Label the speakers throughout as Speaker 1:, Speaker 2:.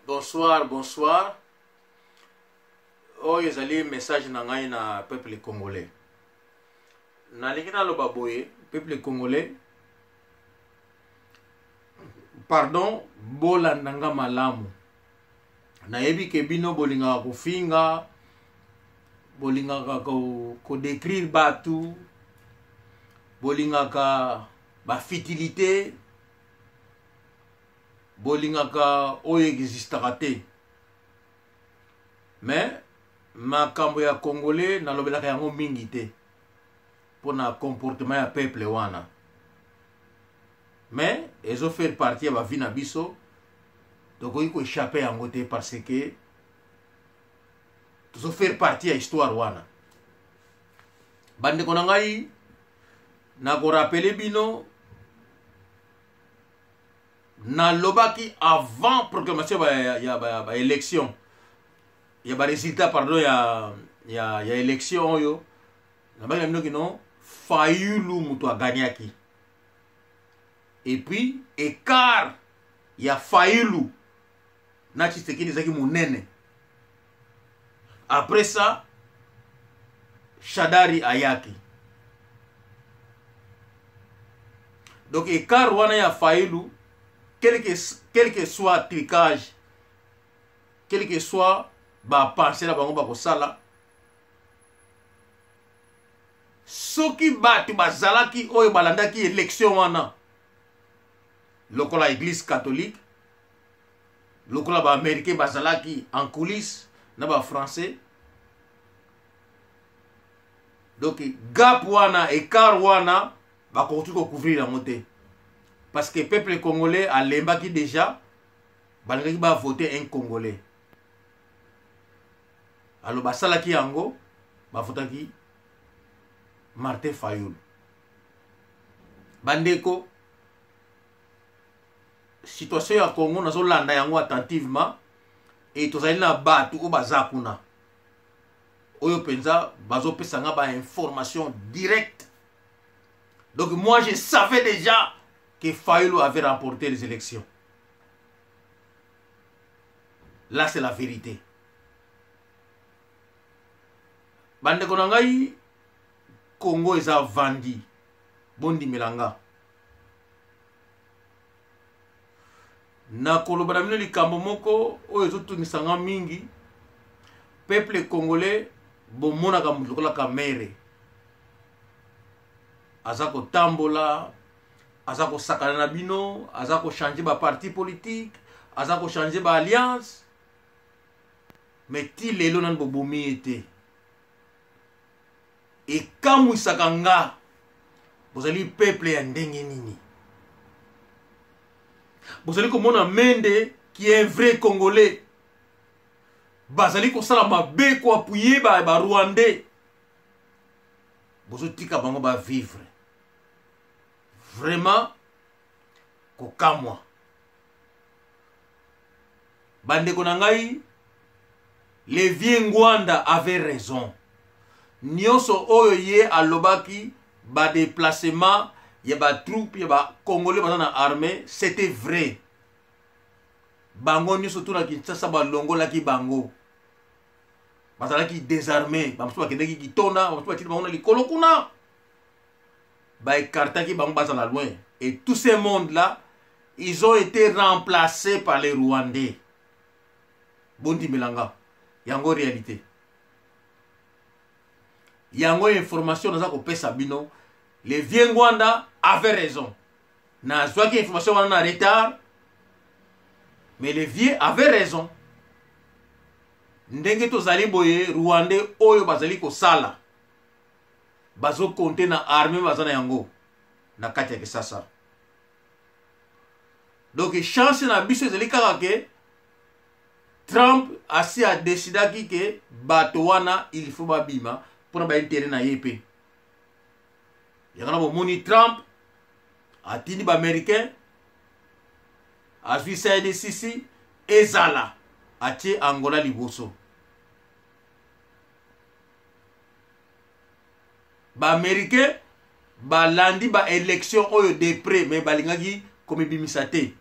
Speaker 1: Bonsoir, bonsoir. Oh, ils allaient message nangai na peuple congolais. Na likina lo baboye, peuple congolais. Pardon, bola nanga malamu. Na yebi ke bino bolinga ko finga, bolinga ko décrire batu, bolinga ka ba futilité, bolinga ka oyo existera te. Mais makambo ya congolais na lobelaka yango mingi te pona comportement ya peuple wana. Mais ils ont fait partie ya ba vie na biso. Donc il faut échapper en côté parce que tout ça faire partie de l'histoire wana. Bande konangai na ko rappeler bino na lobaki avant proclamation ba élection. Il y a ba résultat pardon ya élection yo. Na ba bino kino Fayulu muto a gagné. Et puis écart il y a Fayulu na Tshisekedi zaki munene. Après ça, Shadari ayaki. Donc écart wana ya Fayulu, quel que soit tricage, quel que soit ba pensée la bango ba kosala, soki batu bazalaki oyo balandaki élection wana, lokola église catholique, lokola ba américain bazalaki en coulisses na ba français. Donc gap wana écart wana ba continue couvrir la montée parce que peuple congolais a lembaki déjà balaki ba voter un congolais. Alors basalaki yango ba votaki Martin Fayulu. Bandeko situation ya Congo nazo landa yango attentivement et tozali na batu o bazakuna oyo penza bazo pesanga ba information directe. Donc moi je savais déjà que Fayulu avait remporté les élections. Là c'est la vérité. Bande konangai Congo eza vandi bondi melanga. Na kolobana mino likambo moko oyo ezotungisanga mingi peuple congolais bomonaka mutu lokola kamere aza kotambola aza kosakana na bino aza kochange ba parti politique aza kochange ba alliance mais ti lelo nani bobomi ete ekamwisaka nga bozali peuple ya ndenge nini. Vous allez comme Mende qui est un vrai Congolais. Bazali ko sala mabe ko appuyer ba Rwandais. Bozo tika bango ba vivre. Vraiment ko kamwa. Bande konangai les vieux Ngwanda avaient raison. Nyonso oyo ye alobaki ba déplacement il y a des troupes, il y a des Congolais dans l'armée, c'était vrai. Bango ni surtout na Kinshasa ba longo la ki bango. Bazala ki désarmé, ba msuba kende ki tona, ba msuba tili bango na likolo kuna. Ba écarta ki bango bazala loin. Et tous ces mondes là, ils ont été remplacés par les Rwandais. Bondi Melanga. Yango réalité. Yango information dans ko pesa bino. Les vieux Ngwanda avaient raison. Na soit qu'il y a information en retard, mais les vieux avaient raison. Ndenge to zali boye Rwandais oyo bazali ko sala. Bazo compter na armée bazana yango na kati ya Kisasa. Donc chance na biso zali kaka ke Trump asi a décidé que bato wana il faut babima pour ba intérêt na yépé. Yakana bo moni Trump atini ba américain azwi saide sisi ezala atie Angola liboso. Ba américain ba landi ba élection oyo de près mais balingaki comme bimisate.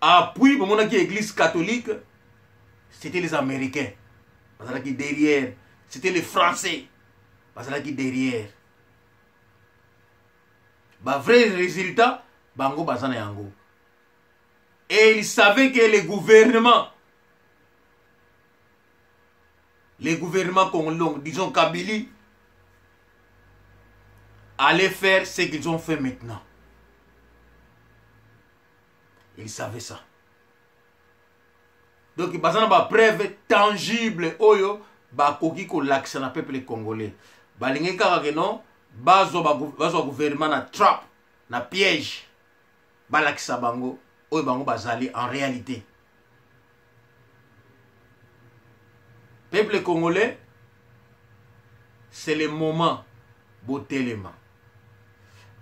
Speaker 1: appui pour mon église catholique, c'était les Américains. Parce que derrière, c'était les Français. Parce que derrière. Bah vrai résultat, bango bazana yango. Et ils savaient que les gouvernements congolais, disons Kabylie, allaient faire ce qu'ils ont fait maintenant. Ils savaient ça. Donc, il y a une preuve tangible oyo bakoki ko lakisa na peuple congolais. Balingi kaka ke non, bazo gouvernement na trap, na piège. Balakisa bango, oyo bango bazali en réalité. Peuple congolais, c'est le moment botelema.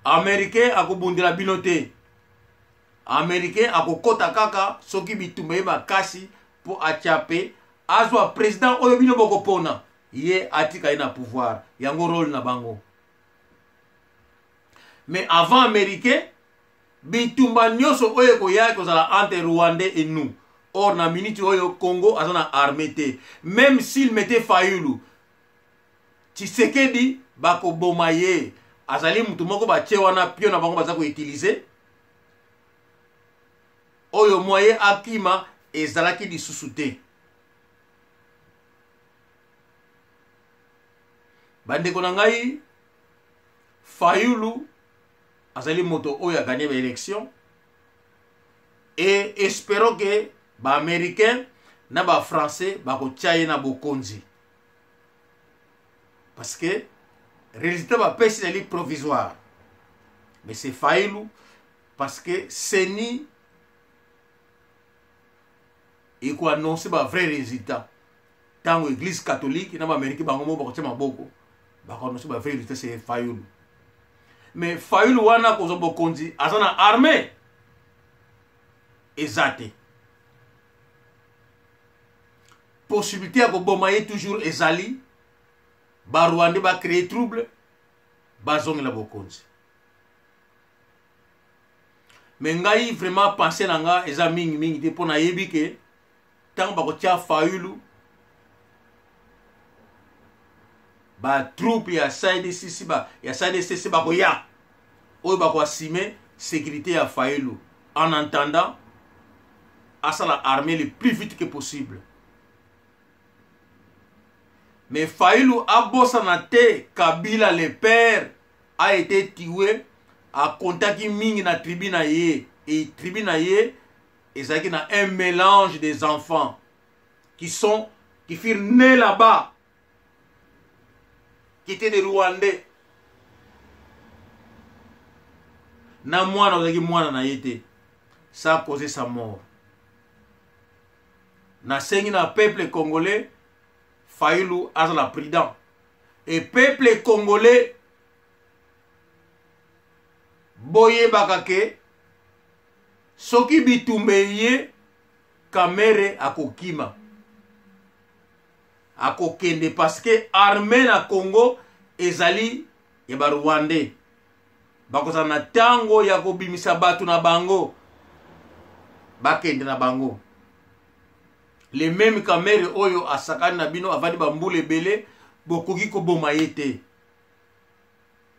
Speaker 1: Américain akobundela binote. Américain akokota kaka soki bitumba ye makasi pour atchaper azwa président oyo bino boko pona ye atika ye na pouvoir yango rôle na bango. Mais avant américain bitumba nyonso oyo koya kozala entre Rwandais et nous. Or na minute oyo Congo azana armée te. Même s'il mettait Fayulu Tshisekedi bako bomaye azali mutu moko batie wana pio na bango baza ko utiliser oyo moye akima ezalaki lisusu te. Bandeko na ngai Fayulu azali moto oyo a gagné l'élection et espérons que ba américain na ba français bako tchaye na bokonzi parce que résultat ba pesi na provisoire mais c'est Fayulu parce que Seni et quoi annoncer ba vrai résultat tant l'église catholique na ba américain bango mo bako tcha maboko bako annoncer ba vrai résultat c'est Fayulu. Mais Fayulu wana kozo bokonzi azana armée ezate possibilité à bomaye toujours ezali ba Rwanda ba créer trouble ba zongi la bokonzi. Mais ngai vraiment penser nanga eza mingi te pona yebi ke tant ba ko tia Fayulu ba troupe ya SADC ba ya SADC ba ko ya oyo ba ko assumer sécurité ya Fayulu en attendant à la armée le plus vite que possible. Mais Fayulu a bossé Kabila le père a été tué à contacter mingi na tribuna ye et tribuna ye ezaki na un mélange des enfants qui furent nés là-bas qui étaient des Rwandais. Na mwana ozaki mwana na yete ça a causé sa mort. Na sengi na peuple congolais Fayulu azala prudent et peuple congolais boye bakake soki bitumbe ye kamere akokima akokende parce que armée na Congo ezali ya ba Rwandais bakoza na tango ya kobimisa batu na bango bakende na bango. Les mêmes kamere oyo asakani na bino avadi bambule belé bokoki ko bomayete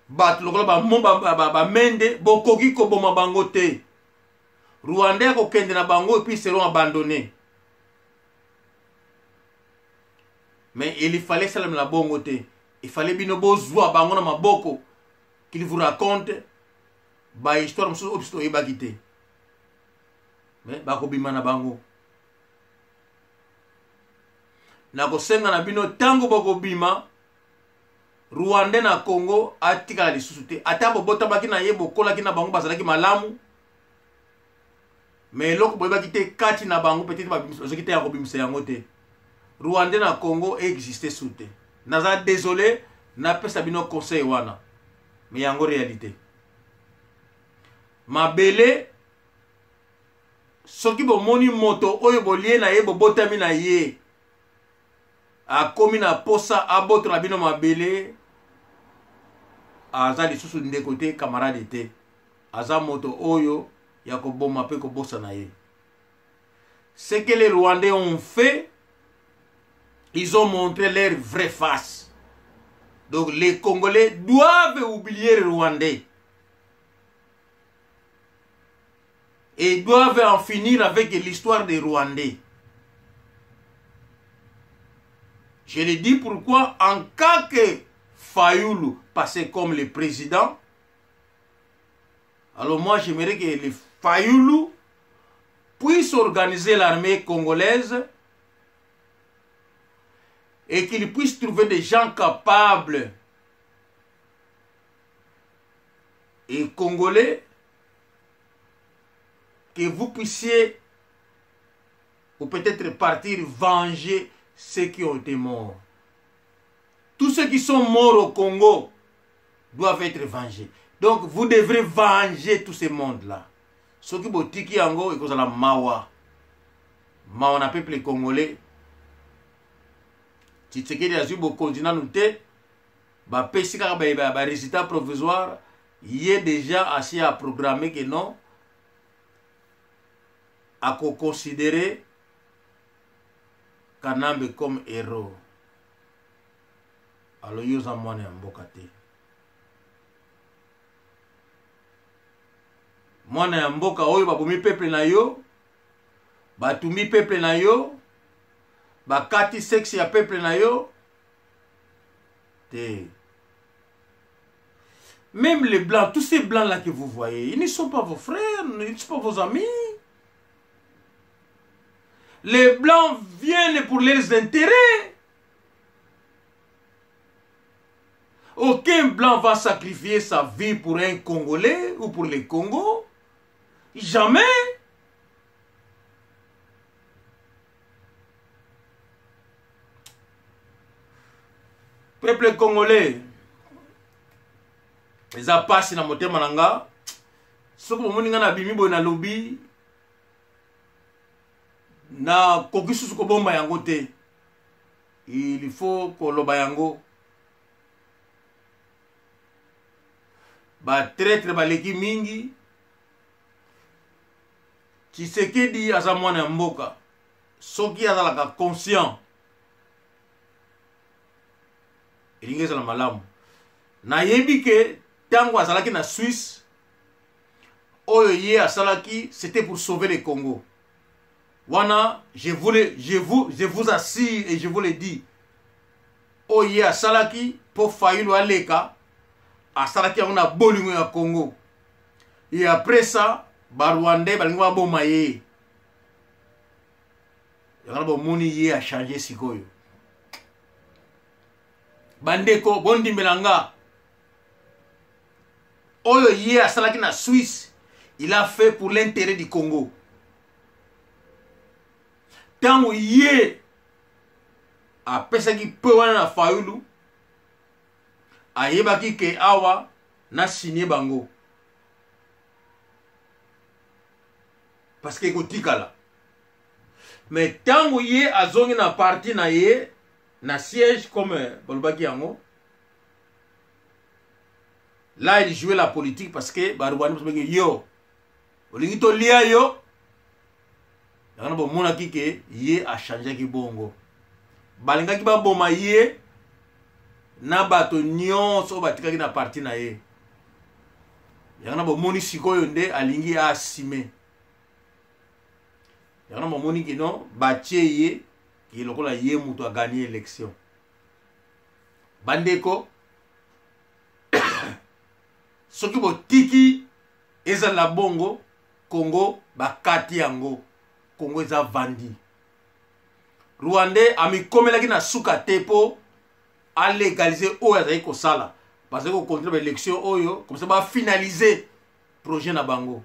Speaker 1: bat lokola ba mende bokoki ko boma bango te. Rwandais ko kende na bango et puis seront abandonnés. Mais il fallait ça la bongo te. Il fallait bino bozwa bango na maboko qu'il vous raconte ba histoire muso obsto ebakite. Mais bako bima na bango. Na kosenga na bino tango boko bima Rwanda na Congo atika la lisusu te ata bobota baki na yebo kola ki na bango bazalaki malamu mais loko boyeba ki te kati na bango peut-être bazaki te ya kobimisa yango te. Rwanda na Congo existait sous te. Naza désolé na pesa bino conseil wana mais yango réalité mabele soki bomoni moto oyo bolie na ye bobotami na ye a komi na posa aboto na bino mabele aza lisusu ndeko te camarade te aza moto oyo ya koboma pe kobosa na ye ce que les Rwandais ont fait, ils ont montré leur vraie face. Donc les Congolais doivent oublier les Rwandais. Et doivent en finir avec l'histoire des Rwandais. Je le dis pourquoi, en cas que Fayoulou passait comme le président, alors moi j'aimerais que les Fayoulou puissent organiser l'armée congolaise et qu'ils puissent trouver des gens capables et congolais, que vous puissiez ou peut-être partir venger ceux qui ont été morts. Tous ceux qui sont morts au Congo doivent être vengés. Donc vous devrez venger tout ce monde-là. Ceux qui ont tiki yango et la mawa. Mawa na peuple congolais. Tshisekedi a au continent nous te. Ba pesika ba résultat provisoire. Il est déjà assez à programmer que non. À considérer Kanambe comme héros. Alors yo za mwana ya mboka te. Mwana ya mboka oyo babomi peuple na yo, batumi peuple na yo, bakati sexe ya peuple na yo te. Même les blancs, tous ces blancs là que vous voyez, ils ne sont pas vos frères, ils ne sont pas vos amis. Les blancs viennent pour leurs intérêts. Aucun blanc va sacrifier sa vie pour un Congolais ou pour les Congo. Jamais. Peuple congolais, les apassi na motema nanga, soko moninga na bimi boy na lobby, na kokisu suko bomba yango te. Il faut koloba yango. Ba traître ba leki mingi. Tshisekedi aza mwana ya mboka. Soki azalaka conscient. Elingeza na malamu. Na yebi ke tango azalaki na Suisse, oyo ye asalaki, c'était pour sauver le Congo. Wana, je vous assure et je vous le dis. Oye asalaki pour Fayoulou aleka, asalaki on a bolingo ya Congo. Et après ça, Barwandais balingwa boma ye. Yangana bo moni ye a changé sikoyo. Bandeko bondi melanga. Oyo ye asalaki na Suisse, il a fait pour l'intérêt du Congo. Tango ye apesaki pe wana na Fayoulou, ayebaki ke awa na signé bango. Parce que kotikala. Mais tango ye azongi na parti na ye na siège comme bolobaki yango, là il jouait la politique parce que barubani parce yo olingi to lia yo. Yana bo mona kike ye a changé ki bongo. Balinga ki ba boma ye na bato nyonso batikaki na parti na ye. Yana bo moni sikoyo nde alingi a asime. Yana bo moni ki non batie ye ki lokola ye muto a gagné élection. Bandeko soki bo tiki ezala bongo Congo bakati yango. Congo eza vandi. Rwandais ami komelaki na suka tepo a légaliser oyo azali kosala parce que ko continuer l'élection oyo comme ça ba finaliser projet na bango.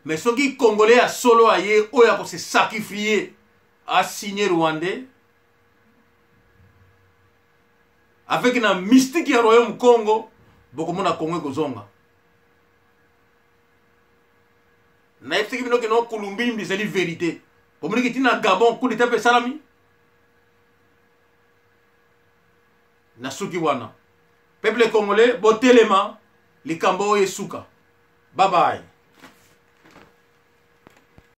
Speaker 1: Mais soki Congolais a solo aye oyo ko se sacrifier a signer Rwandais avec na mystique ya royaume Congo boko mona Congo kozonga. Na yepseki bino ke non Kulumbi mbizeli vérité. Comme ni kitina Gabon coup d'état pe salami. Na suki wana. Peuple congolais botelema likambo yesuka. Bye bye.